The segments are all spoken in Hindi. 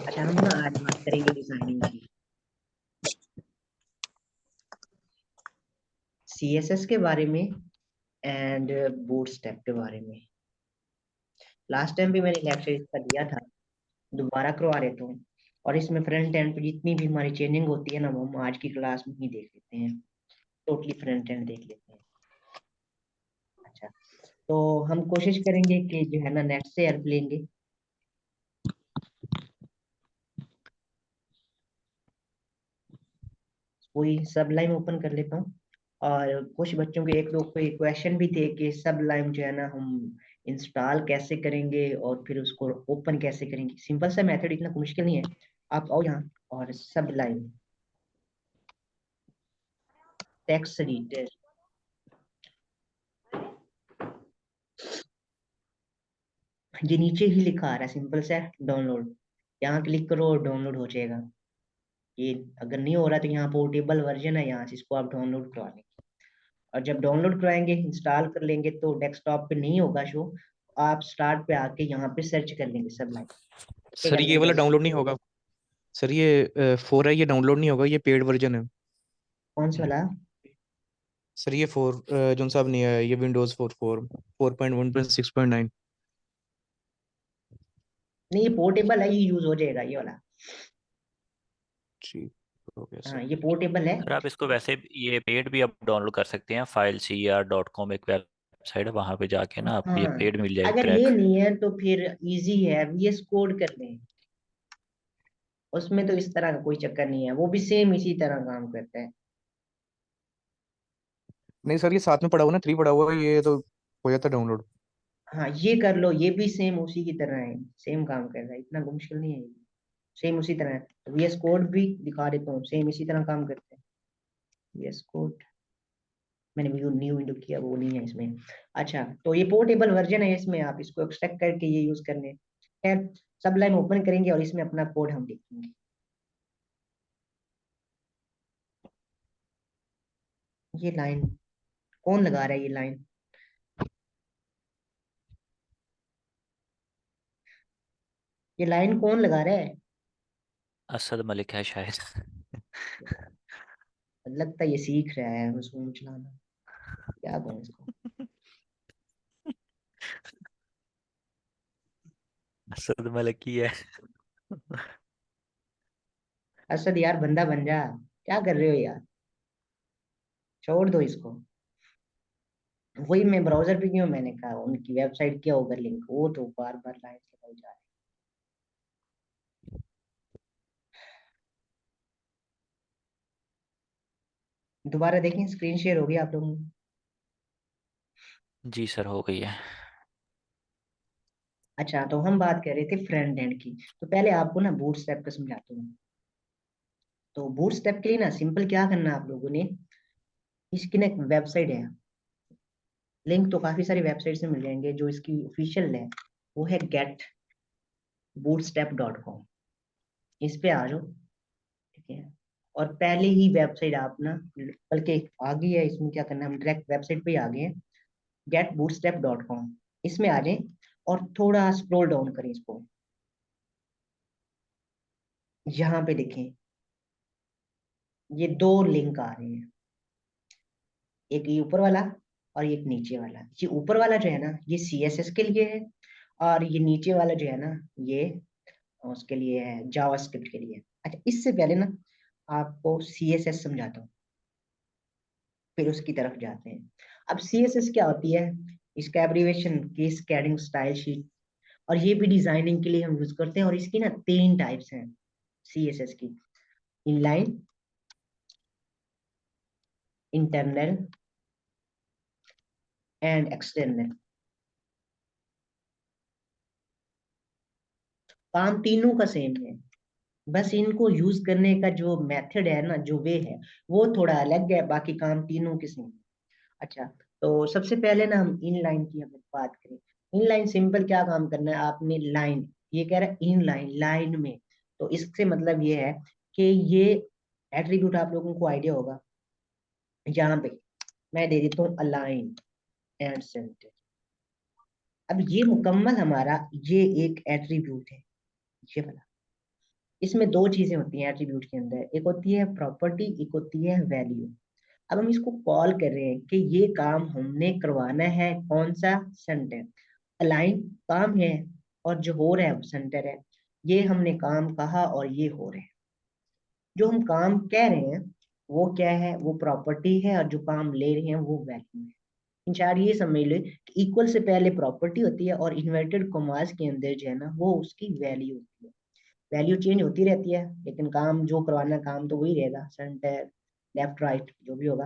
अच्छा, हम ना आज बात करेंगे डिजाइनिंग की, सीएसएस के बारे में एंड बूटस्ट्रैप के बारे में। लास्ट टाइम भी मैंने लेक्चर इसका दिया था, दोबारा करवा रहे थे। और इसमें फ्रंट एंड पे जितनी भी हमारी चेंजिंग होती है ना, वो हम आज की क्लास में ही देख लेते हैं। टोटली फ्रंट एंड देख लेते हैं। अच्छा, तो हम कोशिश करेंगे कि जो है ना नेट से हेल्प लेंगे। कोई सब लाइन ओपन कर लेता हूँ। और कुछ बच्चों के एक दो कोई क्वेश्चन भी थे कि सब लाइन जो है ना हम इंस्टॉल कैसे करेंगे और फिर उसको ओपन कैसे करेंगे। सिंपल सा मेथड, इतना मुश्किल नहीं है। आप आओ यहाँ और सब लाइन टेक्स्ट एडिटर, ये नीचे ही लिखा आ रहा है सिंपल सा डाउनलोड। यहाँ क्लिक करो और डाउनलोड हो जाएगा। ये अगर नहीं हो रहा तो यहाँ पोर्टेबल वर्जन है, यहाँ से इसको आप डाउनलोड करवा लेंगे। और जब डाउनलोड कराएंगे इंस्टॉल कर लेंगे तो डेस्कटॉप पे नहीं होगा शो। आप स्टार्ट पे आके यहाँ पे सर्च कर लेंगे सब लाइन। सर ये वाला डाउनलोड नहीं होगा। सर ये 4 है, ये डाउनलोड नहीं होगा, ये पेड वर्जन है। कौन सा वाला? सर ये 4 जो सा अब नहीं है, ये विंडोज 4.1.6.9। नहीं, ये पोर्टेबल है, ये यूज हो जाएगा ये वाला। ठीक हो गया हाँ, सर। ये पोर्टेबल है। सर आप इसको वैसे ये पेड भी आप डाउनलोड कर सकते हैं। filecar.com एक वेबसाइट है, वहां पे जाके ना आपको ये हाँ, पेड मिल जाएगी अगर ये क्रैक। नहीं है तो फिर इजी है, VS कोड कर लें। उसमें तो इस तरह का कोई चक्कर नहीं है, वो भी सेम इसी तरह काम करता है। नहीं सर, ये साथ में पड़ा हुआ ना, 3 पड़ा हुआ है, ये तो हो जाता डाउनलोड। हाँ, ये कर लो, ये भी सेम उसी की तरह है। सेम काम कर रहा है, इतना मुश्किल नहीं है ये। सेम उसी तरह है। VS कोड भी दिखा देता हूँ, सेम इसी तरह काम करते हैं। VS कोड मैंने न्यू न्यू विंडो किया, वो नहीं है इसमें। अच्छा, तो ये पोर्टेबल वर्जन है, इसमें आप इसको एक्सट्रैक्ट करके ये यूज करने। खैर, सब लाइन ओपन करेंगे और इसमें अपना कोड हम लिखेंगे। ये लाइन कौन लगा रहा है? ये लाइन, ये लाइन कौन लगा रहा है? असद मलिक है शायद। लगता है ये सीख रहा है मशरूम चलाना। क्या कहूँ इसको। असद मलिक ही है। असद यार, बंदा बन जा। क्या कर रहे हो यार? छोड़ दो इसको। वही मैं ब्राउजर पे क्यों, मैंने कहा उनकी वेबसाइट क्या होगा लिंक, वो तो बार बार लाइन से जा रहे हैं। दोबारा देखें, स्क्रीन शेयर होगी आप लोगों को। जी सर, हो गई है। अच्छा, तो हम बात कर रहे थे फ्रंट एंड की। तो पहले आपको ना बूटस्ट्रैप का समझाता हूँ। तो बूटस्ट्रैप के लिए ना सिंपल क्या करना है आप लोगों ने, इसकी ना एक वेबसाइट है। लिंक तो काफी सारी वेबसाइट से मिल जाएंगे, जो इसकी ऑफिशियल है वो है गेट bootstrap.com। इस पे आ जाओ, ठीक है। और पहले ही वेबसाइट आप ना, बल्कि आ गई है, इसमें क्या करना है, हम डायरेक्ट वेबसाइट पे ही आ गए हैं। getbootstrap.com, इसमें आ जाए और थोड़ा स्क्रॉल डाउन करें इसको। यहाँ पे देखें, ये दो लिंक आ रहे हैं, एक ये ऊपर वाला और एक नीचे वाला। ये ऊपर वाला जो है ना, ये CSS के लिए है। और ये नीचे वाला जो है ना, ये उसके लिए है, जावास्क्रिप्ट के लिए। अच्छा, इससे पहले ना आपको CSS समझाता हूँ, फिर उसकी तरफ जाते हैं। अब CSS क्या होती है? इसका एब्रीवेशन कैस्केडिंग स्टाइल शीट। और ये भी डिजाइनिंग के लिए हम यूज करते हैं। और इसकी ना 3 टाइप्स हैं CSS की: इनलाइन, इंटरनल एंड एक्सटर्नल। काम तीनों का सेम है, बस इनको यूज करने का जो मेथड है ना, जो वे है, वो थोड़ा अलग है। बाकी काम तीनों के सेम। अच्छा, तो सबसे पहले ना हम इन लाइन की अगर बात करें। इन लाइन सिंपल क्या काम करना है आपने, लाइन, ये कह रहा है इन लाइन, लाइन में। तो इससे मतलब ये है कि ये एट्रीब्यूट आप लोगों को आइडिया होगा। यहाँ पे मैं दे देता हूँ अलाइन एंड सेंटर। अब ये मुकम्मल हमारा ये एक एट्रीब्यूट है, ये वाला। इसमें दो चीजें होती हैं एट्रीब्यूट के अंदर, एक होती है प्रॉपर्टी, एक होती है वैल्यू। अब हम इसको कॉल कर रहे हैं कि ये काम हमने करवाना है, कौन सा, सेंटर अलाइन काम है, और जो हो रहा है वो सेंटर है। ये हमने काम कहा और ये हो रहा है। जो हम काम कह रहे हैं वो क्या है, वो प्रॉपर्टी है, और जो काम ले रहे हैं वो वैल्यू है। इन चार ये समझ ले कि इक्वल से पहले प्रॉपर्टी होती है और इन्वर्टेड कॉमास के अंदर जो है ना वो उसकी वैल्यू होती है। वैल्यू चेंज होती रहती है, लेकिन काम जो करवाना काम तो वही रहेगा, सेंटर लेफ्ट राइट जो भी होगा।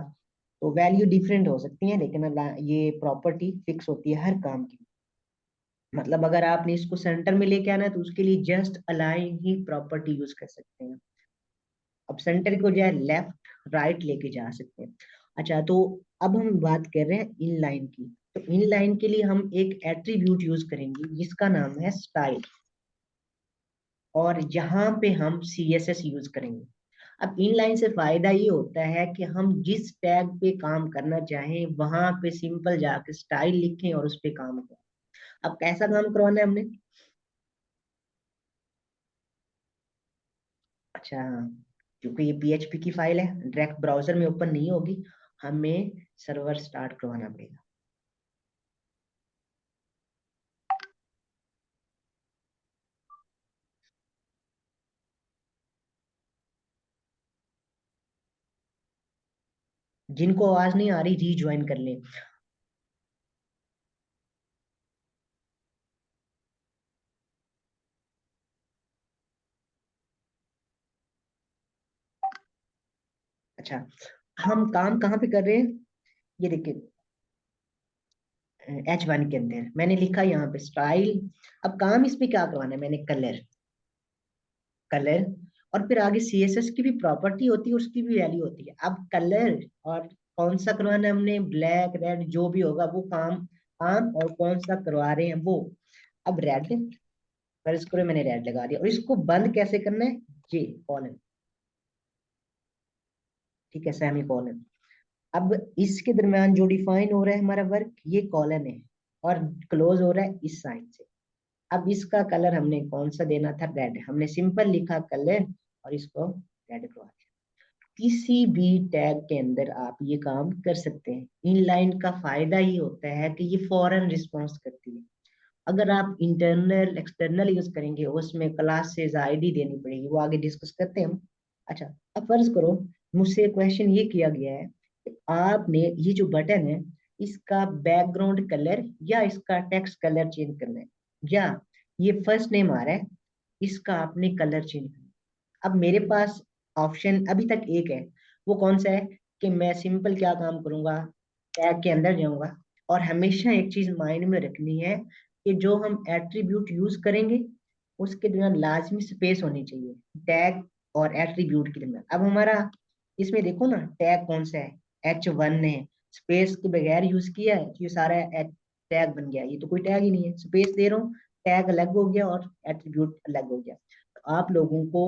तो वैल्यू डिफरेंट हो सकती है, लेकिन ये प्रॉपर्टी फिक्स होती है हर काम की। मतलब अगर आपने इसको सेंटर में लेके आना है तो उसके लिए जस्ट अलाइन ही प्रॉपर्टी यूज कर सकते हैं। अब सेंटर को जो है लेफ्ट राइट लेके जा सकते हैं। अच्छा, तो अब हम बात कर रहे हैं इन लाइन की। तो इन लाइन के लिए हम एक एट्रीब्यूट यूज करेंगे जिसका नाम है स्टाइल, और यहाँ पे हम CSS यूज करेंगे। अब इनलाइन से फायदा ये होता है कि हम जिस टैग पे काम करना चाहें वहां पे सिंपल जाके स्टाइल लिखें और उस पे काम करें। अब कैसा काम करवाना है हमने? अच्छा, क्योंकि ये PHP की फाइल है, डायरेक्ट ब्राउजर में ओपन नहीं होगी, हमें सर्वर स्टार्ट करवाना पड़ेगा। जिनको आवाज नहीं आ रही रीज्वाइन कर लें। अच्छा, हम काम कहाँ पे कर रहे हैं? ये देखिए, H1 के अंदर मैंने लिखा यहाँ पे स्टाइल। अब काम इस पे क्या करवाना है? मैंने कलर, कलर, और फिर आगे CSS की भी प्रॉपर्टी होती है, उसकी भी वैल्यू होती है। अब कलर और कौन सा करवाना है हमने, ब्लैक रेड जो भी होगा वो काम काम, और कौन सा करवा रहे हैं वो। अब रेड, फर्ज करो मैंने रेड लगा दिया, और इसको बंद कैसे करना है? ये कॉलन, ठीक है, सेमी कॉलन। अब इसके दरम्यान जो डिफाइन हो रहा है हमारा वर्क, ये कॉलन है, और क्लोज हो रहा है इस साइड से। अब इसका कलर हमने कौन सा देना था? रेड। हमने सिंपल लिखा कलर और इसको रेड करवा दिया। किसी भी टैग के अंदर आप ये काम कर सकते हैं। इनलाइन का फायदा ये होता है कि ये फौरन रिस्पॉन्स करती है। अगर आप इंटरनल एक्सटर्नल यूज करेंगे उसमें क्लासेस आईडी देनी पड़ेगी, वो आगे डिस्कस करते हैं हम। अच्छा, अब फर्ज करो मुझसे क्वेश्चन ये किया गया है कि आपने ये जो बटन है इसका बैकग्राउंड कलर या इसका टेक्स्ट कलर चेंज करना है, या ये फर्स्ट नेम आ रहा है इसका आपने कलर चेंज करना है। अब मेरे पास ऑप्शन अभी तक एक है, वो कौन सा है कि मैं सिंपल क्या काम करूंगा, टैग के अंदर जाऊंगा, और हमेशा एक चीज माइंड में रखनी है कि जो हम एट्रीब्यूट यूज करेंगे उसके दरमियान लाजमी स्पेस होनी चाहिए, टैग और एट्रीब्यूट के दरमियान। अब हमारा इसमें देखो ना टैग कौन सा है, H1 ने स्पेस के बगैर यूज किया है तो ये सारा टैग बन गया। ये तो कोई टैग ही नहीं है, स्पेस दे रहा हूँ, टैग अलग हो गया और एट्रीब्यूट अलग हो गया। तो आप लोगों को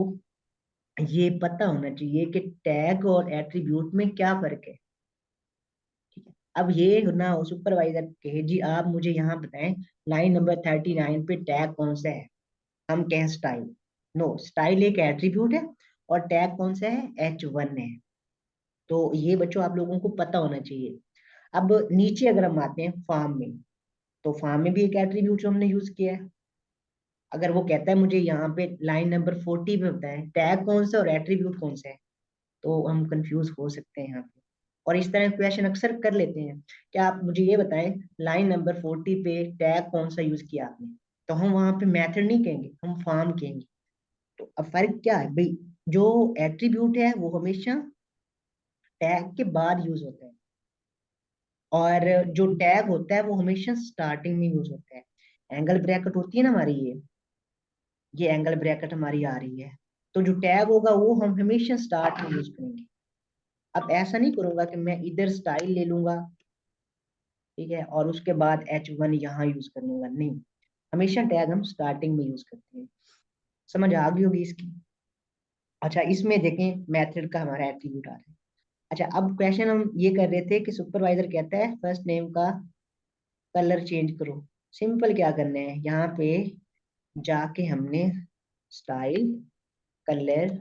ये पता होना चाहिए कि टैग और एट्रीब्यूट में क्या फर्क है। ठीक है, अब ये ना सुपरवाइजर कहे जी आप मुझे यहाँ बताएं लाइन नंबर 39 पे टैग कौन सा है, हम कहें स्टाइल। नो, स्टाइल एक एट्रीब्यूट है और टैग कौन सा है, H1 है। तो ये बच्चों आप लोगों को पता होना चाहिए। अब नीचे अगर हम आते हैं फॉर्म में, तो फॉर्म में भी एक एट्रीब्यूट हमने यूज किया है। अगर वो कहता है मुझे यहाँ पे लाइन नंबर 40 पे बताएं टैग कौन सा और एट्रीब्यूट कौन सा है, तो हम कंफ्यूज हो सकते हैं यहाँ पे। और इस तरह क्वेश्चन अक्सर कर लेते हैं, क्या आप मुझे ये बताएं लाइन नंबर 40 पे टैग कौन सा यूज किया आपने, तो हम वहां पे मेथड नहीं कहेंगे, हम फॉर्म कहेंगे। तो अब फर्क क्या है भाई, जो एट्रीब्यूट है वो हमेशा टैग के बाद यूज होता है, और जो टैग होता है वो हमेशा स्टार्टिंग में यूज होता है। एंगल ब्रैकेट होती है ना हमारी, ये एंगल ब्रैकेट हमारी आ रही है, तो जो टैग होगा वो हम हमेशा स्टार्ट में यूज करेंगे। अब ऐसा नहीं करूंगा कि मैं इधर स्टाइल ले लूंगा, ठीक है, और उसके बाद H1 यहाँ यूज कर लूंगा, नहीं, हमेशा टैग हम स्टार्टिंग में यूज करते हैं। समझ आ गई होगी इसकी। अच्छा, इसमें देखें मेथड का हमारा एट्रीब्यूट आ रहा है। अच्छा, अब क्वेश्चन हम ये कर रहे थे कि सुपरवाइजर कहता है फर्स्ट नेम का कलर चेंज करो। सिंपल क्या करना है, यहाँ पे जाके हमने स्टाइल कलर,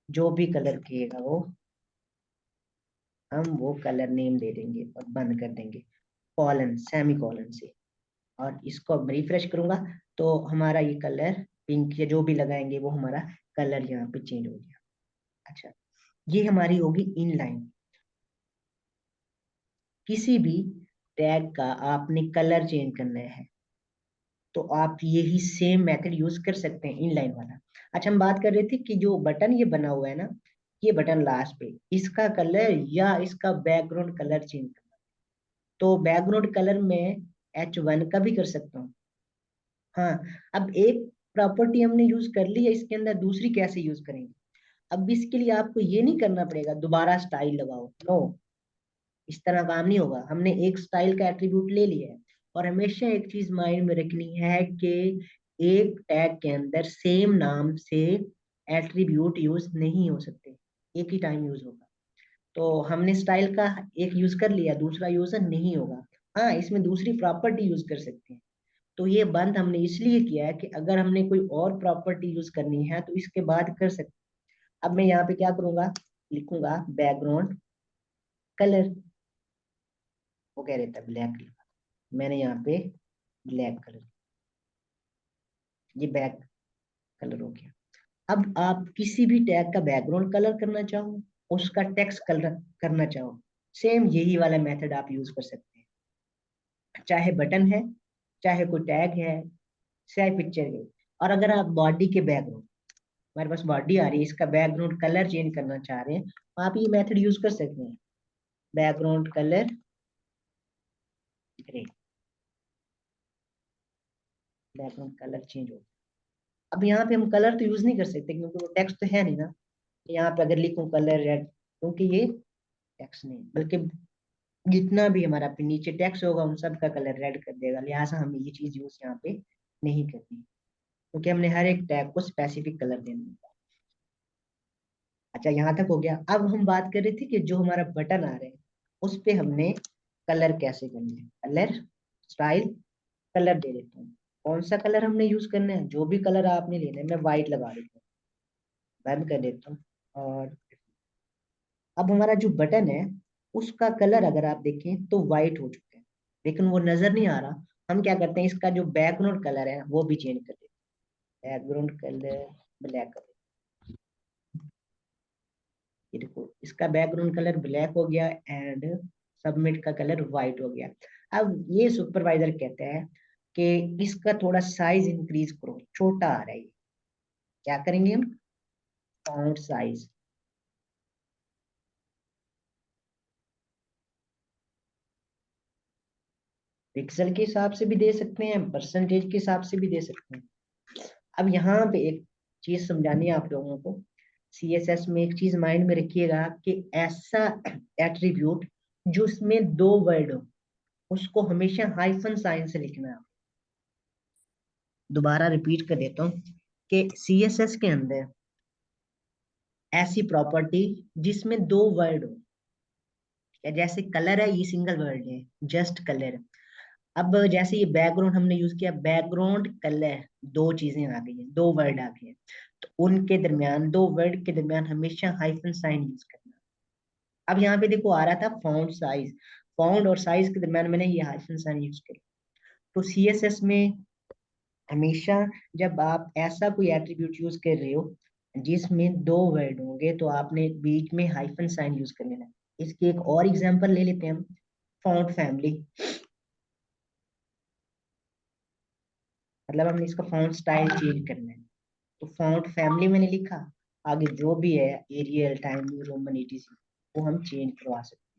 जो भी कलर कहेगा वो हम वो कलर नेम दे देंगे और बंद कर देंगे कॉलन, सेमी कॉलन से। और इसको अब रिफ्रेश करूंगा तो हमारा ये कलर पिंक या जो भी लगाएंगे वो हमारा कलर यहाँ पे चेंज हो गया। अच्छा, ये हमारी होगी इनलाइन। किसी भी टैग का आपने कलर चेंज करना है तो आप यही सेम मेथड यूज कर सकते हैं, इनलाइन वाला। अच्छा, हम बात कर रहे थे कि जो बटन ये बना हुआ है ना, ये बटन लास्ट पे, इसका कलर या इसका बैकग्राउंड कलर चेंज करना, तो बैकग्राउंड कलर में H1 का भी कर सकता हूँ। हाँ, अब एक प्रॉपर्टी हमने यूज कर ली है, इसके अंदर दूसरी कैसे यूज करेंगे? अब इसके लिए आपको ये नहीं करना पड़ेगा दोबारा स्टाइल लगाओ, नो, इस तरह काम नहीं होगा। हमने एक स्टाइल का एट्रीब्यूट ले लिया है, और हमेशा एक चीज माइंड में रखनी है कि एक टैग के अंदर सेम नाम से एट्रीब्यूट यूज नहीं हो सकते, एक ही टाइम यूज होगा। तो हमने स्टाइल का एक यूज कर लिया, दूसरा यूज नहीं होगा। हाँ, इसमें दूसरी प्रॉपर्टी यूज कर सकते हैं। तो ये बंद हमने इसलिए किया है कि अगर हमने कोई और प्रॉपर्टी यूज करनी है तो इसके बाद कर सकते हैं। अब मैं यहाँ पे क्या करूंगा, लिखूंगा बैकग्राउंड कलर, वो कह रहे थे ब्लैक लिखा, मैंने यहाँ पे ब्लैक कलर, ये बैक कलर हो गया। अब आप किसी भी टैग का बैकग्राउंड कलर करना चाहो, उसका टेक्स्ट कलर करना चाहो, सेम यही वाला मेथड आप यूज कर सकते हैं। चाहे बटन है, चाहे कोई टैग है, चाहे पिक्चर है। और अगर आप बॉडी के बैकग्राउंड, हमारे पास बॉडी आ रही है, इसका बैकग्राउंड कलर चेंज करना चाह रहे हैं, तो आप ये मेथड यूज कर सकते हैं, background colour grey, background colour change हो। अब यहाँ पे हम कलर तो यूज नहीं कर सकते क्योंकि वो टेक्स्ट तो है नहीं ना। यहाँ पे अगर लिखूं कलर रेड, क्योंकि ये टेक्स्ट नहीं, बल्कि जितना भी हमारा पे नीचे टेक्स्ट होगा उन सब का कलर रेड कर देगा, लिहाजा हमें ये चीज यूज यहाँ पे नहीं करनी, क्योंकि हमने हर एक टैग को स्पेसिफिक कलर देना है। अच्छा, यहाँ तक हो गया। अब हम बात कर रहे थे कि जो हमारा बटन आ रहे हैं उस पे हमने कलर कैसे करना है, कलर स्टाइल कलर दे देता हूँ। कौन सा कलर हमने यूज करना है, जो भी कलर आपने लेना है, मैं व्हाइट लगा देता हूँ, बंद कर देता हूँ। और अब हमारा जो बटन है उसका कलर अगर आप देखें तो व्हाइट हो चुका है, लेकिन वो नजर नहीं आ रहा। हम क्या करते हैं, इसका जो बैकग्राउंड कलर है वो भी चेंज कर देते हैं, बैकग्राउंड कलर ब्लैक कर देते हैं। ये देखो, इसका बैकग्राउंड कलर ब्लैक हो गया एंड सबमिट का कलर व्हाइट हो गया। अब ये सुपरवाइजर कहते हैं कि इसका थोड़ा साइज इंक्रीज करो, छोटा आ रहा है ये। क्या करेंगे हम, फॉन्ट साइज, पिक्सल के हिसाब से भी दे सकते हैं, परसेंटेज के हिसाब से भी दे सकते हैं। अब यहाँ पे एक चीज समझानी है आप लोगों को, सीएसएस में एक चीज माइंड में रखिएगा कि ऐसा एट्रीब्यूट जो उसमें दो वर्ड हो उसको हमेशा हाइफन साइन से लिखना है। दोबारा रिपीट कर देता हूँ कि सीएसएस के अंदर ऐसी प्रॉपर्टी जिसमें दो वर्ड हो, या जैसे कलर है, ये सिंगल वर्ड है जस्ट कलर। अब जैसे ये बैकग्राउंड हमने यूज किया, बैकग्राउंड कलर, दो चीजें आ गई हैं, दो वर्ड आ गए हैं, तो उनके दरमियान, दो वर्ड के दरमियान हमेशा हाइफन साइन यूज करना। अब यहाँ पे देखो आ रहा था फॉन्ट साइज, फॉन्ट और साइज के दरमियान मैंने ये हाइफन साइन यूज किया। तो सीएसएस में हमेशा जब आप ऐसा कोई एट्रीब्यूट यूज कर रहे हो जिसमें दो वर्ड होंगे तो आपने बीच में हाइफन साइन यूज कर लेना है। इसकी एक और एग्जांपल ले लेते हैं हम, फॉन्ट फैमिली, मतलब हमने इसका फॉन्ट स्टाइल चेंज करना है, तो फॉन्ट फैमिली मैंने लिखा, आगे जो भी है Arial, time new Roman etc वो हम चेंज करवा सकते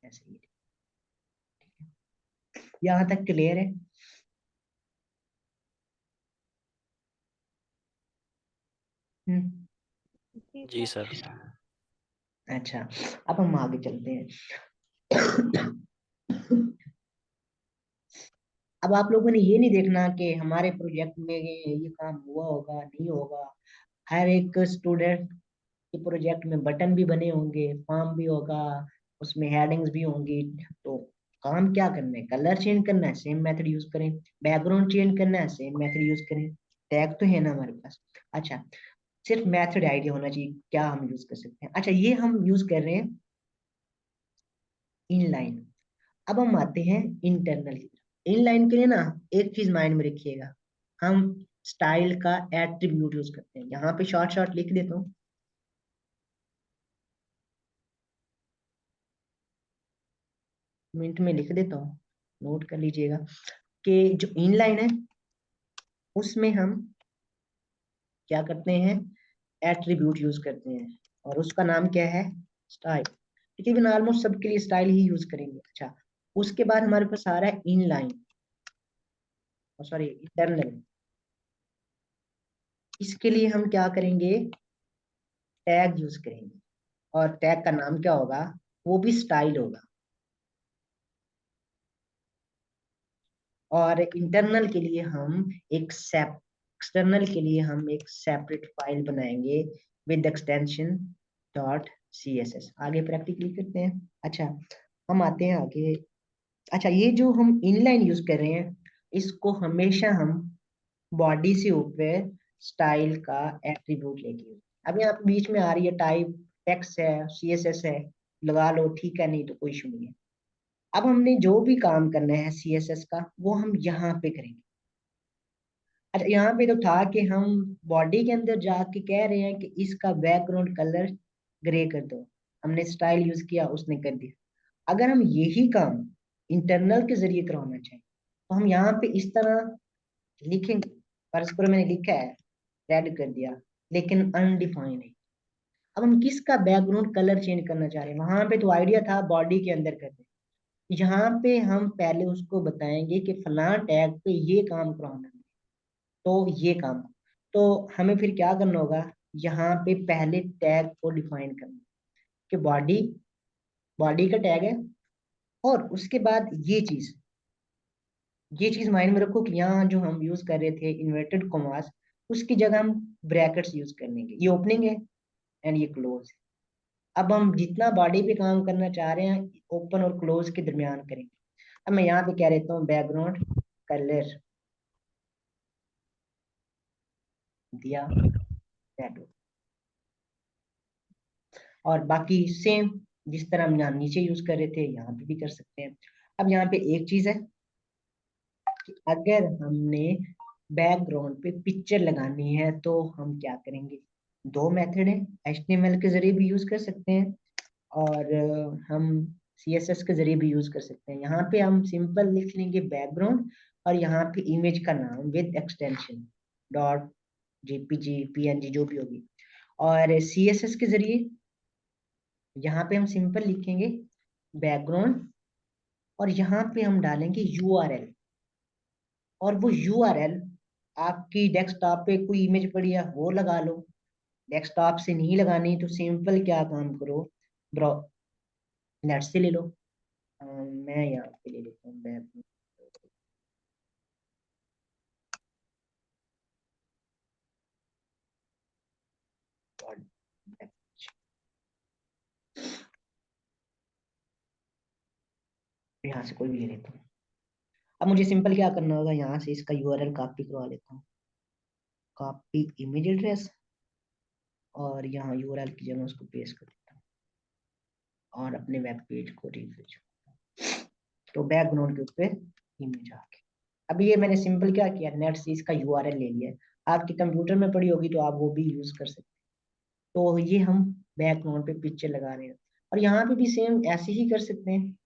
हैं ऐसे ही। यहाँ तक क्लियर है? हम्म। जी सर। अच्छा, अब हम आगे चलते हैं। अब आप लोगों ने ये नहीं देखना कि हमारे प्रोजेक्ट में ये काम हुआ होगा नहीं होगा। हर एक स्टूडेंट के प्रोजेक्ट में बटन भी बने होंगे, फॉर्म भी होगा, उसमें हेडिंग्स भी होंगी। तो काम क्या करना है, कलर चेंज करना है, सेम मेथड यूज करें, बैकग्राउंड चेंज करना है, सेम मेथड यूज करें, टैग तो है ना हमारे पास। अच्छा, सिर्फ मेथड आइडिया होना चाहिए क्या हम यूज कर सकते हैं। अच्छा, ये हम यूज कर रहे हैं इनलाइन। अब हम आते हैं इंटरनल की तरफ। इनलाइन के लिए ना एक चीज माइंड में रखिएगा, हम स्टाइल का एट्रीब्यूट यूज करते हैं। यहाँ पे शॉर्ट शॉर्ट लिख देता हूँ, मिनट में लिख देता हूँ, नोट कर लीजिएगा कि जो इनलाइन है उसमें हम क्या करते हैं, एट्रीब्यूट यूज करते हैं, और उसका नाम क्या है, स्टाइल। तकरीबन ऑलमोस्ट सबके लिए स्टाइल ही यूज करेंगे। अच्छा, उसके बाद हमारे पास आ रहा है इनलाइन, सॉरी इंटरनल। इसके लिए हम क्या करेंगे, टैग यूज करेंगे, और टैग का नाम क्या होगा, वो भी स्टाइल होगा। और इंटरनल के लिए हम एक एक्सटर्नल के लिए हम एक सेपरेट फाइल बनाएंगे with extension dot C S S. आगे प्रैक्टिकली करते हैं। अच्छा, हम आते हैं आगे। अच्छा, ये जो हम इनलाइन यूज कर रहे हैं, इसको हमेशा हम बॉडी से ऊपर स्टाइल का एट्रीब्यूट लेके, अब यहाँ पे बीच में आ रही है टाइप, टेक्स्ट है, सी एस एस है, लगा लो, ठीक है, नहीं तो कोई इशू नहीं है। अब हमने जो भी काम करना है सी एस एस का, वो हम यहाँ पे करेंगे। अच्छा, यहाँ पे तो था कि हम बॉडी के अंदर जाके कह रहे हैं कि इसका बैकग्राउंड कलर ग्रे कर दो, हमने स्टाइल यूज किया, उसने कर दिया। अगर हम यही काम इंटरनल के जरिए करवाना चाहें, तो हम यहाँ पे इस तरह लिखेंगे। फर्ज करो मैंने लिखा है, रेड कर दिया, लेकिन अनडिफाइन है। अब हम किसका बैकग्राउंड कलर चेंज करना चाह रहे हैं, वहां पे तो आइडिया था बॉडी के अंदर करते, यहाँ पे हम पहले उसको बताएंगे कि फलां टैग पे ये काम कराना है, तो ये काम। तो हमें फिर क्या करना होगा, यहाँ पे पहले टैग को डिफाइन करना कि बॉडी, बॉडी का टैग है, और उसके बाद ये चीज माइंड में रखो कि यहाँ जो हम यूज कर रहे थे इन्वर्टेड कॉमास, उसकी जगह हम ब्रैकेट्स यूज करने के, ये ओपनिंग है एंड ये क्लोज है। अब हम जितना बॉडी पे काम करना चाह रहे हैं ओपन और क्लोज के दरमियान करेंगे। अब मैं यहाँ पे कह देता हूँ बैकग्राउंड कलर दिया रेड, और बाकी सेम जिस तरह हम यहाँ नीचे यूज कर रहे थे यहाँ पे भी कर सकते हैं। अब यहाँ पे एक चीज है कि अगर हमने बैकग्राउंड पे पिक्चर लगानी है तो हम क्या करेंगे, दो मेथड है, HTML के जरिए भी यूज कर सकते हैं, और हम CSS के जरिए भी यूज कर सकते हैं। यहाँ पे हम सिंपल लिख लेंगे बैकग्राउंड, और यहाँ पे इमेज का नाम with extension dot JPG PNG जो भी होगी। और CSS के जरिए यहाँ पे हम सिंपल लिखेंगे बैकग्राउंड, और यहाँ पे हम डालेंगे URL, और वो URL आपकी डेस्कटॉप पे कोई इमेज पड़ी है वो लगा लो, डेस्कटॉप से नहीं लगानी तो सिंपल क्या काम करो, ब्रो नेट से ले लो। मैं यहाँ पे ले लेता हूँ यहाँ से कोई भी ले लेता हूँ। अब मुझे सिंपल क्या करना होगा, यहाँ से इसका URL कॉपी करवा लेता हूँ, कॉपी इमेज एड्रेस, और यहाँ URL की जगह उसको पेस्ट कर देता हूँ, और अपने वेब पेज को रिफ्रेश, तो बैकग्राउंड के ऊपर इमेज आ गई। अभी ये मैंने सिंपल क्या किया, नेट से इसका URL ले लिया है, आपके कंप्यूटर में पड़ी होगी तो आप वो भी यूज कर सकते हैं। तो ये हम बैकग्राउंड पे पिक्चर लगा रहे हैं, और यहाँ पे भी सेम ऐसे ही कर सकते हैं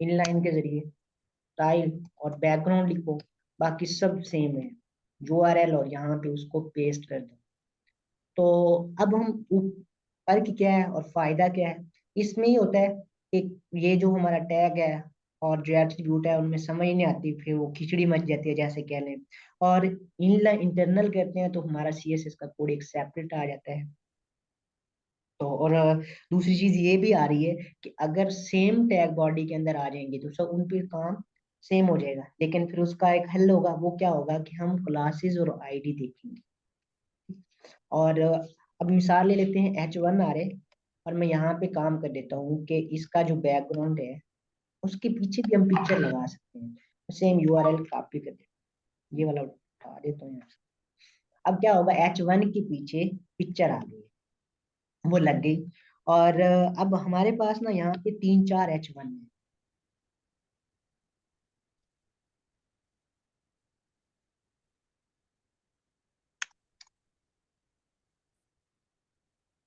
इनलाइन के जरिए, स्टाइल और बैकग्राउंड लिखो, बाकी सब सेम है, URL और यहाँ पे उसको पेस्ट कर दो। तो अब हम फर्क क्या है और फायदा क्या है, इसमें ही होता है कि ये जो हमारा टैग है और जो एट्रीब्यूट है उनमें समझ नहीं आती, फिर वो खिचड़ी मच जाती है जैसे कह लें। और इनलाइन इंटरनल करते हैं तो हमारा CSS का कोड एक सेपरेट आ जाता है। तो और दूसरी चीज ये भी आ रही है कि अगर सेम टैग बॉडी के अंदर आ जाएंगे तो सब उन पे काम सेम हो जाएगा, लेकिन फिर उसका एक हल होगा, वो क्या होगा कि हम क्लासेस और ID देखेंगे। और अब मिसाल ले लेते हैं H1 आ रहे, और मैं यहाँ पे काम कर देता हूँ कि इसका जो बैकग्राउंड है उसके पीछे भी हम पिक्चर लगा सकते हैं, सेम URL कॉपी कर देते हैं, ये वाला उठा देता हूँ यहाँ से। अब क्या होगा, H1 के पीछे पिक्चर आ गई, वो लग गई। और अब हमारे पास ना यहाँ पे 3-4 H1 है।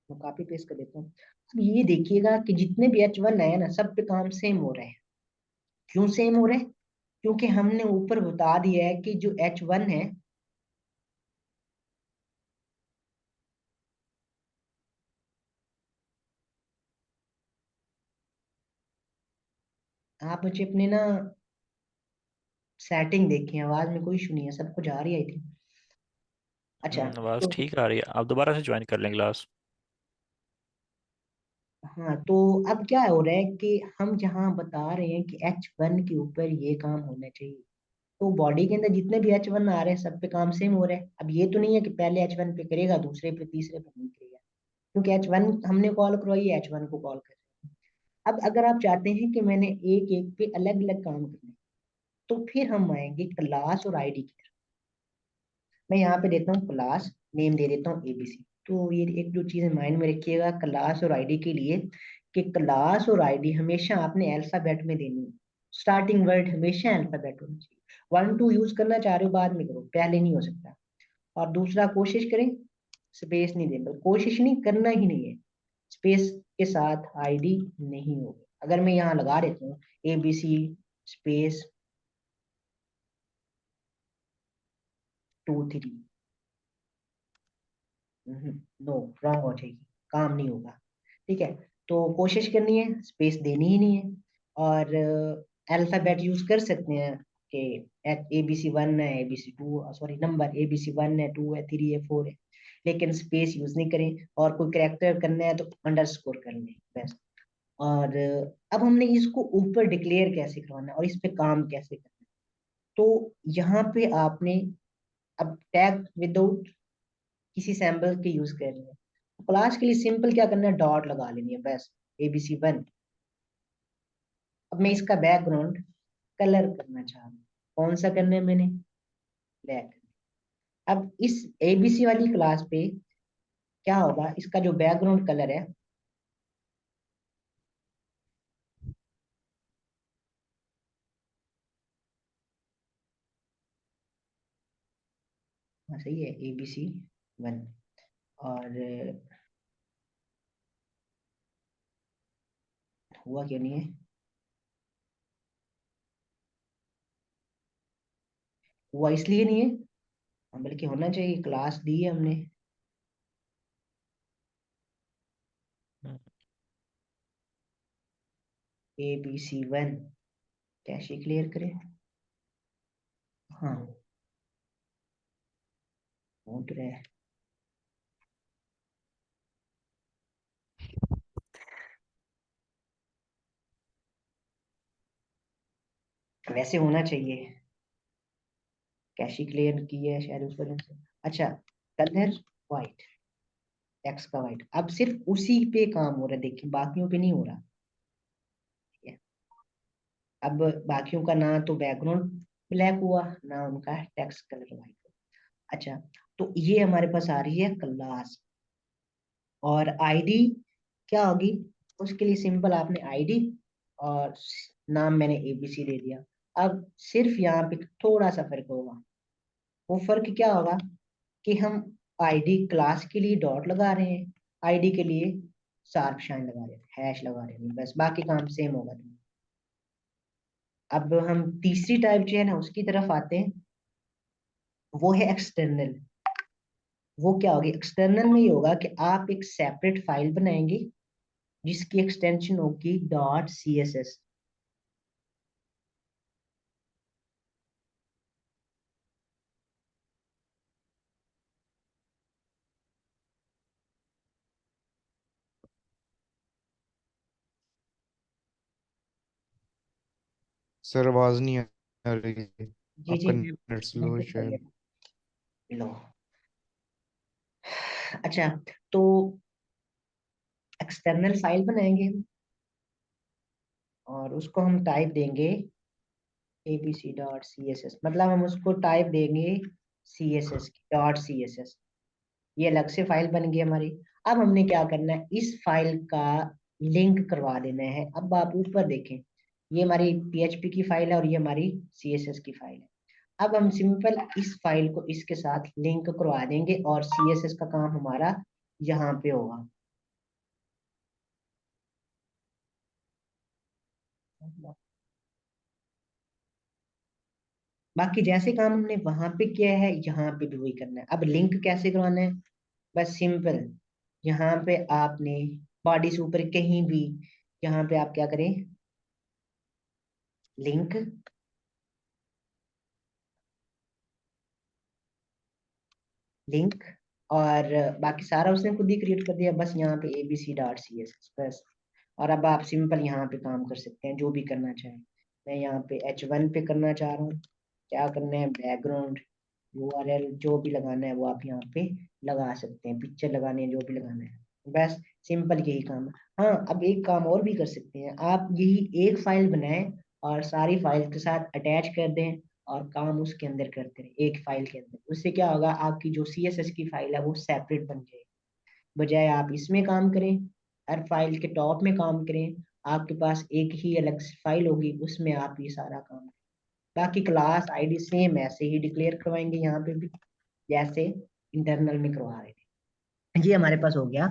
मैं कॉपी पेस्ट कर देता हूँ। अब ये देखिएगा कि जितने भी H1 है ना, सब पे काम सेम हो रहा है। क्यों सेम हो रहा है? क्योंकि हमने ऊपर बता दिया है कि जो H1 है, आप मुझे अपने ना सेटिंग देखें, आवाज में कोई इशू नहीं है, सब कुछ आ रही है थी। अच्छा, आवाज़ तो ठीक आ रही है, आप दोबारा से ज्वाइन कर लें क्लास। हाँ, तो अब क्या हो रहा है कि हम जहाँ बता रहे हैं कि H1 के ऊपर ये काम होना चाहिए, तो बॉडी के अंदर जितने भी H1 आ रहे हैं, सब पे काम सेम हो रहा है। अब ये तो नहीं है कि पहले H1 पे करेगा, दूसरे पे, तीसरे पे नहीं करेगा, क्योंकि H1 हमने कॉल करवाई है, H1 को कॉल कर। अब अगर आप चाहते हैं कि मैंने एक एक पे अलग अलग काम करने, तो फिर हम आएंगे क्लास और आईडी की तरफ। मैं यहाँ पे देता हूँ क्लास, नेम दे देता हूँ एबीसी। तो ये एक जो चीज़ माइंड में रखिएगा क्लास और आईडी के लिए, कि क्लास और आईडी हमेशा आपने अल्फाबेट में देनी है। स्टार्टिंग वर्ड हमेशा अल्फाबेट होना चाहिए। 1 2 यूज करना चाह रहे हो बाद में करो, पहले नहीं हो सकता। और दूसरा, कोशिश करें स्पेस नहीं देना, कोशिश नहीं करना ही नहीं है, स्पेस के साथ आईडी नहीं होगी। अगर मैं यहाँ लगा देता हूँ एबीसी स्पेस 2 3, नो, रॉन्ग हो जाएगी, काम नहीं होगा। ठीक है, तो कोशिश करनी है, स्पेस देनी ही नहीं है। और अल्फाबेट यूज कर सकते हैं कि ABC1 है, ABC2, सॉरी नंबर ABC1 है, 2 है, 3 है, 4 है, लेकिन स्पेस यूज नहीं करें। और कोई करेक्टर करना है तो अंडरस्कोर कर लें बस। और अब हमने इसको ऊपर डिक्लेयर कैसे करवाना है और इस पे काम कैसे करना है, तो यहाँ पे आपने अब टैग विदाउट किसी सैंपल के यूज कर रहे हैं, क्लास के लिए सिंपल क्या करना है, डॉट लगा लेनी है बस, ABC1। अब मैं इसका बैकग्राउंड कलर करना चाह रहा हूँ, कौन सा करना है मैंने, ब्लैक। अब इस ABC वाली क्लास पे क्या होगा, इसका जो बैकग्राउंड कलर है, हाँ सही है, ABC1। और हुआ क्यों नहीं है, हुआ इसलिए नहीं है, बल्कि होना चाहिए, क्लास दी है हमने। ABC1 कैसे क्लियर करें, हाँ ढूंढ रहे हैं, वैसे होना चाहिए, कैशी क्लियर की है शायद उस वजह से। अच्छा, कलर वाइट, टेक्स्ट का वाइट, अब सिर्फ उसी पे काम हो रहा है, देखिए बाकियों पे नहीं हो रहा। ठीक है, अब बाकियों का ना तो बैकग्राउंड ब्लैक हुआ, ना उनका टेक्स्ट कलर वाइट हुआ। अच्छा, तो ये हमारे पास आ रही है क्लास। और आईडी क्या होगी, उसके लिए सिंपल आपने आईडी और नाम मैंने एबीसी दे दिया। अब सिर्फ यहाँ पे थोड़ा सा फर्क होगा, वो फर्क क्या होगा कि हम आईडी क्लास के लिए डॉट लगा रहे हैं, आईडी के लिए शार्प शाइन लगा रहे हैं, हैश लगा रहे हैं, बस बाकी काम सेम होगा। अब हम तीसरी टाइप जो है ना उसकी तरफ आते हैं, वो है एक्सटर्नल। वो क्या होगी, एक्सटर्नल में ये होगा कि आप एक सेपरेट फाइल बनाएंगे जिसकी एक्सटेंशन होगी .css। सर आवाज नहीं आ रही है। जी जी, आपका नेट मैं स्लो है कुछ कर शायद। लेता हूँ। लो, अच्छा, तो एक्सटर्नल फाइल बनाएंगे और उसको हम टाइप देंगे abc.css, मतलब हम उसको टाइप देंगे CSS की .css, ये अलग से फाइल बन गई हमारी। अब हमने क्या करना है, इस फाइल का लिंक करवा देना है। अब आप ऊपर देखें, ये हमारी PHP की फाइल है और ये हमारी CSS की फाइल है। अब हम सिंपल इस फाइल को इसके साथ लिंक करवा देंगे और CSS का काम हमारा यहाँ पे होगा। बाकी जैसे काम हमने वहां पे किया है यहाँ पे भी वही करना है। अब लिंक कैसे करवाना है, बस सिंपल यहाँ पे आपने बॉडी से ऊपर कहीं भी यहाँ पे आप क्या करें, लिंक, लिंक, और बाकी सारा उसने खुद ही क्रिएट कर दिया। बस यहाँ पे abc.css बस। और अब आप सिंपल यहाँ पे काम कर सकते हैं जो भी करना चाहें। मैं यहाँ पे H1 पे करना चाह रहा हूँ, क्या करना है, बैकग्राउंड URL जो भी लगाना है वो आप यहाँ पे लगा सकते हैं, पिक्चर लगाने है जो भी लगाना है, बस सिंपल यही काम है। हाँ, अब एक काम और भी कर सकते हैं, आप यही एक फाइल बनाएं और सारी फाइल के साथ अटैच कर दें और काम उसके अंदर करते रहे एक फाइल के अंदर। उससे क्या होगा, आपकी जो CSS की फाइल है वो सेपरेट बन जाएगी। बजाय आप इसमें काम करें, हर फाइल के टॉप में काम करें, आपके पास एक ही अलग फाइल होगी, उसमें आप ये सारा काम करें। बाकी क्लास आईडी सेम ऐसे ही डिक्लेयर करवाएंगे यहाँ पे भी, जैसे इंटरनल में करवा रहे थे। ये हमारे पास हो गया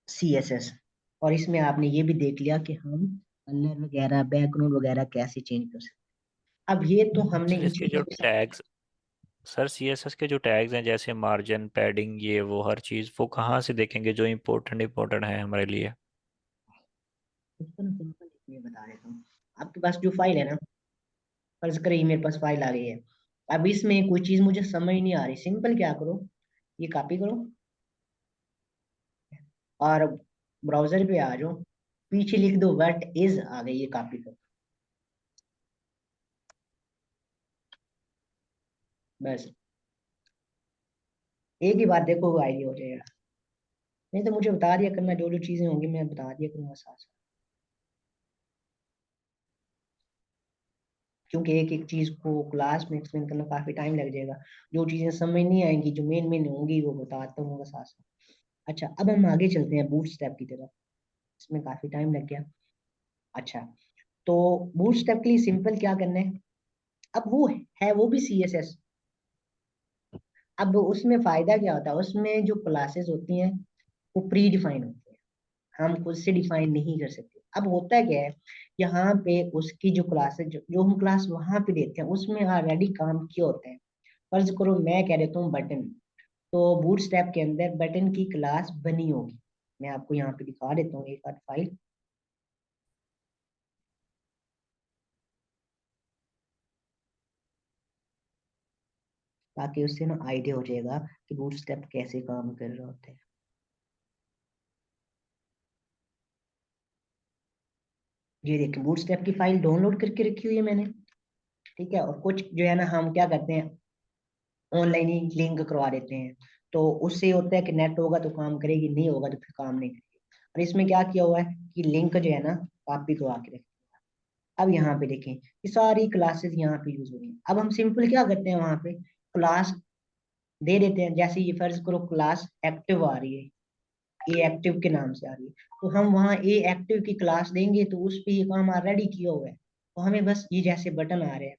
CSS। और इसमें आपने ये भी देख लिया कि हम कलर वगैरह बैकग्राउंड वगैरह कैसे चेंज कर सकते हैं। अब ये तो हमने सर इन इसके जो चीजों के टैग्स सर CSS के जो टैग्स हैं जैसे मार्जिन पैडिंग ये वो हर चीज़ वो कहाँ से देखेंगे जो इम्पोर्टेंट इम्पोर्टेंट है हमारे लिए? उसको ना सिंपल इसलिए बता देता हूँ। आपके पास जो फाइल है ना, फर्ज करिए मेरे पास फाइल आ गई है, अब इसमें कोई चीज मुझे समझ नहीं आ रही, सिंपल क्या करो, ये कॉपी करो और ब्राउजर पे आ जाओ, पीछे लिख दो व्हाट इज, आ गई, ये कॉपी करो, बस एक ही बात देखो वो आइडिया हो जाएगा। नहीं तो मुझे बता दिया करना, जो जो चीजें होंगी मैं बता दिया करूंगा साथ साथ, क्योंकि एक एक चीज को क्लास में एक्सप्लेन करना काफी टाइम लग जाएगा। जो चीजें समझ नहीं आएंगी, जो मेन मेन होंगी वो बताता हूँ साथ साथ। अच्छा, अब हम आगे चलते हैं बूटस्ट्रैप की तरफ, इसमें काफी टाइम लग गया। अच्छा, तो बूटस्ट्रैप के लिए सिंपल क्या करना है, अब वो है वो भी CSS। अब उसमें फायदा क्या होता है, उसमें जो क्लासेस होती हैं वो प्री डिफाइन होती है, हम खुद से डिफाइन नहीं कर सकते। अब होता क्या है, यहाँ पे उसकी जो क्लासेस जो हम क्लास वहां पे देते हैं उसमें ऑलरेडी काम किया होता है। फर्ज करो मैं कह देता हूँ बटन, तो बूटस्ट्रैप के अंदर बटन की क्लास बनी होगी। मैं आपको यहाँ पे दिखा देता हूँ एक आध फाइल, ताकि उससे ना आइडिया हो जाएगा कि बूटस्ट्रैप कैसे काम कर रहे होते हैं। ये देखिए बूटस्ट्रैप की फाइल डाउनलोड करके रखी हुई है मैंने, ठीक है। और कुछ जो है ना हम क्या करते हैं, ऑनलाइन ही लिंक करवा देते हैं, तो उससे होता है कि नेट होगा तो काम करेगी, नहीं होगा तो फिर काम नहीं करेगी। और इसमें क्या किया हुआ है कि लिंक जो है ना कॉपी करवा के रखें। अब यहाँ पे देखें ये सारी क्लासेस यहाँ पे यूज हो रही हैं। अब हम सिंपल क्या करते हैं, वहां पे क्लास दे देते हैं। जैसे ये फर्ज करो क्लास एक्टिव आ रही है, ए एक्टिव के नाम से आ रही है, तो हम वहाँ ए एक्टिव की क्लास देंगे तो उस पे ये काम ऑलरेडी किया हुआ है। तो हमें बस ये जैसे बटन आ रहे हैं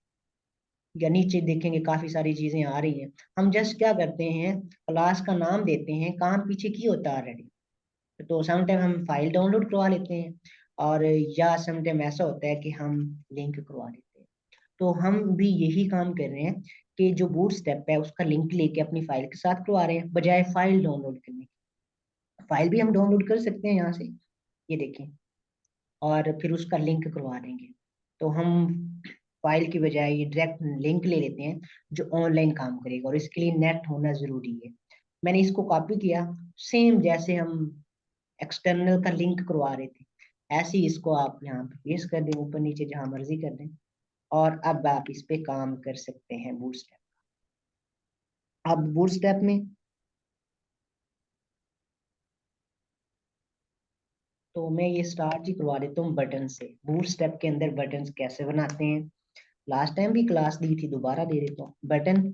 या नीचे देखेंगे काफी सारी चीजें आ रही हैं, हम जस्ट क्या करते हैं, क्लास का नाम देते हैं, काम पीछे की होता है ऑलरेडी। तो समटाइम हम फाइल डाउनलोड करवा लेते हैं, और या समटाइम ऐसा होता है कि हम लिंक करवा लेते हैं। तो हम भी यही काम कर रहे हैं कि जो बूट स्टेप है उसका लिंक लेके अपनी फाइल के साथ करवा रहे हैं, बजाय फाइल डाउनलोड करने की। फाइल भी हम डाउनलोड कर सकते हैं यहाँ से, ये देखें, और फिर उसका लिंक करवा देंगे। तो हम फाइल की बजाय ये डायरेक्ट लिंक ले लेते हैं जो ऑनलाइन काम करेगा, और इसके लिए नेट होना जरूरी है। मैंने इसको कॉपी किया, सेम जैसे हम एक्सटर्नल का लिंक करवा रहे थे ऐसे ही इसको आप यहाँ पे पेस्ट कर दें, ऊपर नीचे जहां मर्जी कर दें, और अब आप इस पे काम कर सकते हैं बूटस्ट्रैप। अब बूटस्ट्रैप में तो मैं ये स्टार्ट ही करवा देता हूँ बटन से, बूटस्ट्रैप के अंदर बटन कैसे बनाते हैं लास्ट टाइम भी क्लास दी थी, दोबारा दे देता हूँ। बटन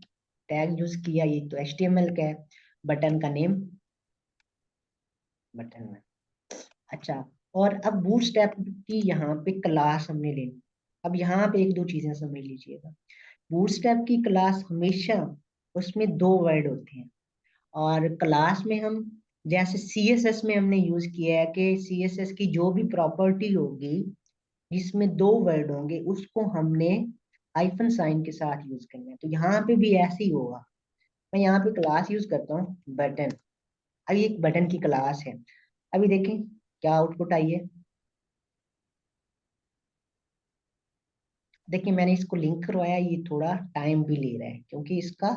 टैग यूज किया, ये तो HTML का है। बटन का नेम बटन में। अच्छा, और अब बूटस्ट्रैप की यहाँ पे क्लास हमने लेनी। अब यहाँ पे एक दो चीजें समझ लीजिएगा। बूटस्ट्रैप की क्लास हमेशा उसमें दो वर्ड होते हैं, और क्लास में हम जैसे CSS में हमने यूज किया है कि CSS की जो भी प्रॉपर्टी होगी जिसमें दो वर्ड होंगे उसको हमने हाइफन साइन के साथ यूज करना है, तो यहाँ पे भी ऐसे ही होगा। मैं यहाँ पे क्लास यूज करता हूँ बटन। अब ये एक बटन की क्लास है। अभी देखें क्या आउटपुट आई है। देखिए मैंने इसको लिंक करवाया, ये थोड़ा टाइम भी ले रहा है क्योंकि इसका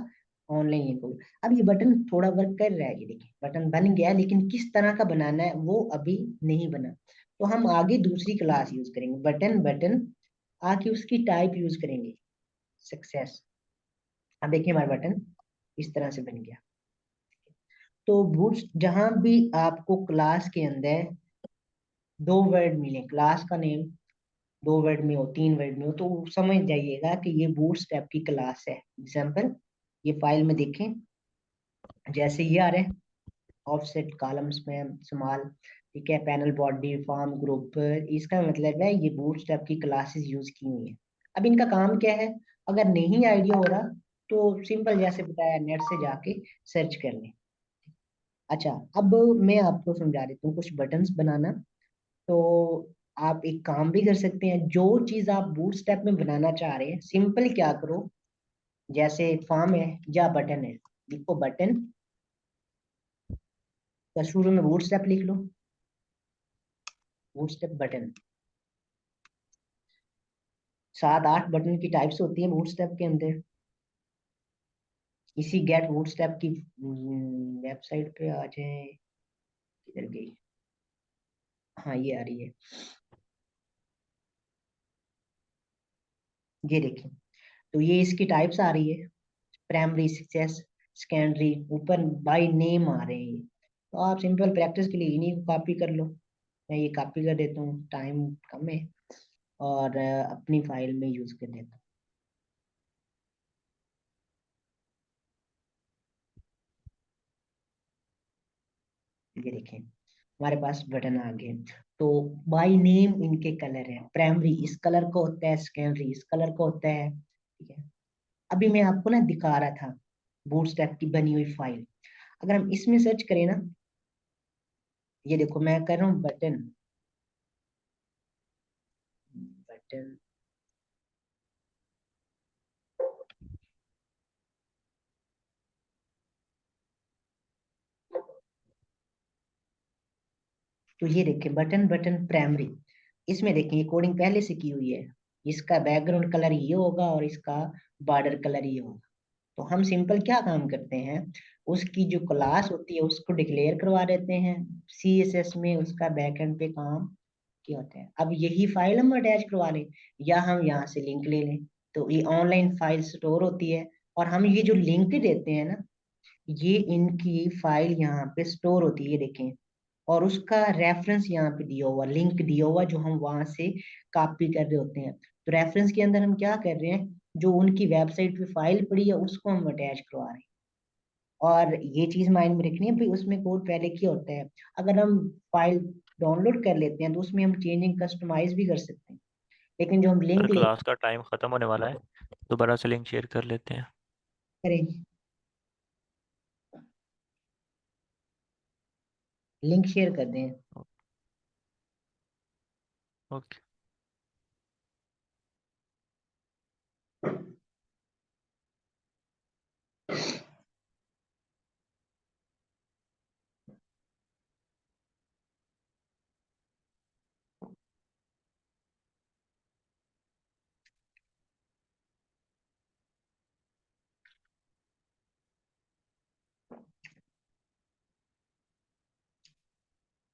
ऑनलाइन लिंक होगा। अब ये बटन थोड़ा वर्क कर रहा है, ये देखिए बटन बन गया, लेकिन किस तरह का बनाना है वो अभी नहीं बना। तो हम आगे दूसरी क्लास यूज करेंगे, बटन बटन आके उसकी टाइप यूज करेंगे सक्सेस। अब देखिए हमारा बटन इस तरह से बन गया। तो बूट्स जहां भी आपको क्लास के अंदर दो वर्ड मिले, क्लास का नेम दो वर्ड में हो, तीन वर्ड में हो, तो समझ जाइएगा कि ये बूटस्ट्रैप की क्लास है। एग्जाम्पल ये फाइल में देखें, जैसे ये आ रहे हैं ऑफसेट कॉलम्स में स्मॉल, ठीक है, पैनल बॉडी फॉर्म ग्रुप, इसका मतलब है ये बूटस्ट्रैप की क्लासेस यूज की हुई है। अब इनका काम क्या है, अगर नहीं आइडिया हो रहा तो सिंपल जैसे बताया नेट से जाके सर्च कर लें। अच्छा, अब मैं आपको समझा देता हूँ कुछ बटन्स बनाना। तो आप एक काम भी कर सकते हैं, जो चीज आप बूटस्ट्रैप में बनाना चाह रहे हैं सिंपल क्या करो, जैसे फॉर्म है या बटन है, लिखो बटन, तो शुरू में बूटस्ट्रैप लिख लो, बूटस्ट्रैप बटन। 7-8 बटन की टाइप्स होती है बूटस्ट्रैप के अंदर। इसी गेट बूटस्ट्रैप की वेबसाइट पे आ जाए, किधर गई, हाँ ये आ रही है, ये देखिए। तो ये इसकी टाइप्स आ रही है, प्राइमरी, सक्सेस, सेकेंडरी, ऊपर बाय नेम आ रहे हैं ये। तो आप सिंपल प्रैक्टिस के लिए इन्हीं को कॉपी कर लो। मैं ये कॉपी कर देता हूँ, टाइम कम है, और अपनी फाइल में यूज कर देता हूँ। ये देखें हमारे पास बटन आ गए। तो बाय नेम इनके कलर है, प्राइमरी इस कलर का होता है, सेकेंडरी इस कलर का होता है, ठीक है। अभी मैं आपको ना दिखा रहा था बूटस्ट्रैप की बनी हुई फाइल। अगर हम इसमें सर्च करें ना, ये देखो मैं कर रहा हूँ बटन बटन, तो ये देखें बटन बटन प्राइमरी, इसमें देखें ये कोडिंग पहले से की हुई है। इसका बैकग्राउंड कलर ये होगा और इसका बॉर्डर कलर ये होगा। तो हम सिंपल क्या काम करते हैं, उसकी जो क्लास होती है उसको डिक्लेयर करवा देते हैं, CSS में उसका बैकएंड पे काम किया होता है। अब यही फाइल हम अटैच करवा लें या हम यहाँ से लिंक ले लें, तो ये ऑनलाइन फाइल स्टोर होती है, और हम ये जो लिंक देते हैं ना, ये इनकी फाइल यहाँ पे स्टोर होती है, ये देखें। और उसका रेफरेंस यहाँ पे दिया हुआ, लिंक दिया हुआ, जो हम वहां से कॉपी कर रहे होते हैं। तो रेफरेंस के अंदर हम क्या कर रहे हैं, जो उनकी वेबसाइट पे फाइल पड़ी है उसको हम अटैच करवा रहे हैं। और ये चीज माइंड में रखनी है भाई, उसमें कोड पहले क्या होता है। अगर हम फाइल डाउनलोड कर लेते हैं तो उसमें हम चेंजिंग कस्टमाइज भी कर सकते हैं, लेकिन जो हम पर लिंक ले क्लास का टाइम ख़त्म होने वाला है, दोबारा से लिंक शेयर कर लेते हैं। करेंगे, लिंक शेयर कर दें। ओके।